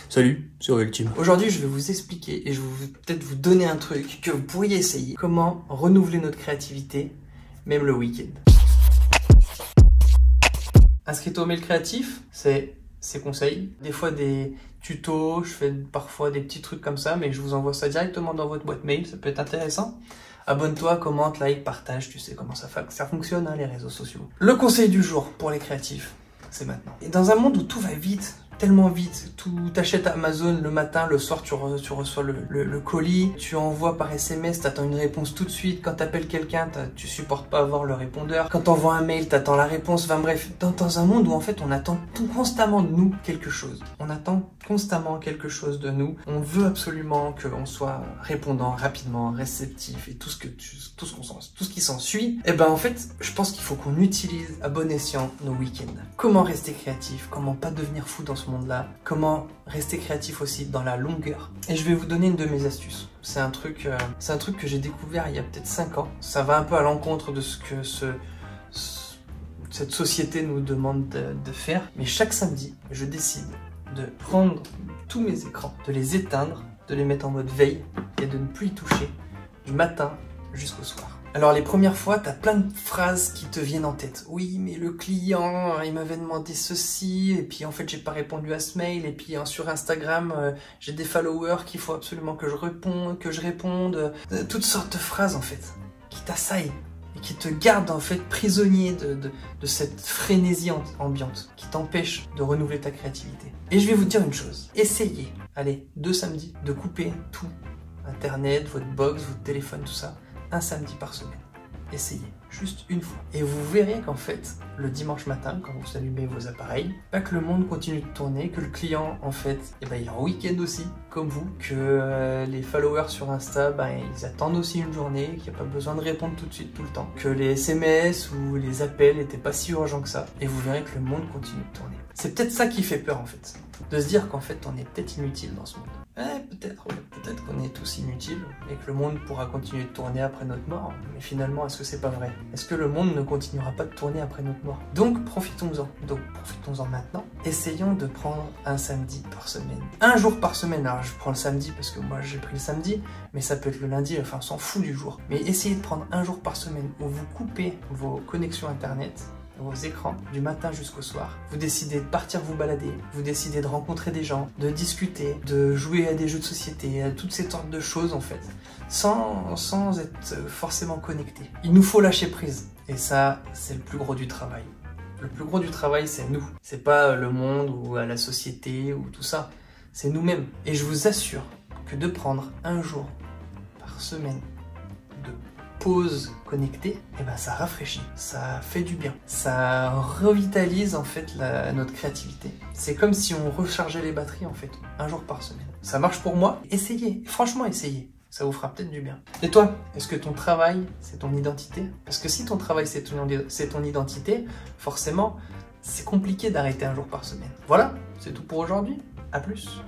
Salut, c'est Ultime. Aujourd'hui, je vais vous expliquer et je vais peut-être vous donner un truc que vous pourriez essayer. Comment renouveler notre créativité, même le week-end. Inscris-toi au mail créatif, c'est ses conseils. Des fois des tutos, je fais parfois des petits trucs comme ça, mais je vous envoie ça directement dans votre boîte mail, ça peut être intéressant. Abonne-toi, commente, like, partage, tu sais comment ça fonctionne, hein, les réseaux sociaux. Le conseil du jour pour les créatifs, c'est maintenant. Et dans un monde où tout va vite, tellement vite, t'achètes à Amazon le matin, le soir tu reçois le colis, tu envoies par SMS, t'attends une réponse tout de suite, quand t'appelles quelqu'un, tu supportes pas avoir le répondeur, quand t'envoies un mail, t'attends la réponse, enfin bref, dans un monde où en fait on attend constamment de nous quelque chose, on attend constamment quelque chose de nous, on veut absolument qu'on soit répondant rapidement, réceptif et tout ce qui s'ensuit, et ben en fait je pense qu'il faut qu'on utilise à bon escient nos week-ends. Comment rester créatif, comment pas devenir fou dans ce monde-là, comment rester créatif aussi dans la longueur. Et je vais vous donner une de mes astuces. C'est un truc que j'ai découvert il y a peut-être 5 ans. Ça va un peu à l'encontre de ce que cette société nous demande de faire. Mais chaque samedi, je décide de prendre tous mes écrans, de les éteindre, de les mettre en mode veille et de ne plus y toucher du matin jusqu'au soir. Alors les premières fois, t'as plein de phrases qui te viennent en tête. Oui, mais le client, il m'avait demandé ceci, et puis en fait j'ai pas répondu à ce mail, et puis sur Instagram, j'ai des followers qu'il faut absolument que je réponde. Toutes sortes de phrases en fait, qui t'assaillent, et qui te gardent en fait prisonnier de cette frénésie ambiante, qui t'empêche de renouveler ta créativité. Et je vais vous dire une chose, essayez, allez, 2 samedis, de couper tout, Internet, votre box, votre téléphone, tout ça, un samedi par semaine. Essayez, juste une fois. Et vous verrez qu'en fait, le dimanche matin, quand vous allumez vos appareils, pas que le monde continue de tourner, que le client, en fait, il est en week-end aussi, comme vous, que les followers sur Insta, ils attendent aussi une journée, qu'il n'y a pas besoin de répondre tout de suite, tout le temps, que les SMS ou les appels n'étaient pas si urgents que ça, et vous verrez que le monde continue de tourner. C'est peut-être ça qui fait peur, en fait, de se dire qu'en fait, on est peut-être inutile dans ce monde. Peut-être qu'on est tous inutiles et que le monde pourra continuer de tourner après notre mort. Mais finalement, est-ce que c'est pas vrai? Est-ce que le monde ne continuera pas de tourner après notre mort? Donc, profitons-en. Maintenant. Essayons de prendre un samedi par semaine. Un jour par semaine. Alors, je prends le samedi parce que moi, j'ai pris le samedi, mais ça peut être le lundi, enfin, on s'en fout du jour. Mais essayez de prendre un jour par semaine où vous coupez vos connexions Internet, vos écrans, du matin jusqu'au soir. Vous décidez de partir vous balader, vous décidez de rencontrer des gens, de discuter, de jouer à des jeux de société, à toutes ces sortes de choses en fait, sans être forcément connecté. Il nous faut lâcher prise, et ça, c'est le plus gros du travail. Le plus gros du travail, c'est nous. C'est pas le monde ou la société ou tout ça, c'est nous-mêmes. Et je vous assure que de prendre un jour par semaine de pause connectée, ça rafraîchit, ça fait du bien, ça revitalise en fait notre créativité. C'est comme si on rechargeait les batteries en fait, un jour par semaine. Ça marche pour moi, essayez, franchement essayez, ça vous fera peut-être du bien. Et toi, est-ce que ton travail c'est ton identité? Parce que si ton travail c'est ton identité, forcément c'est compliqué d'arrêter un jour par semaine. Voilà, c'est tout pour aujourd'hui, à plus.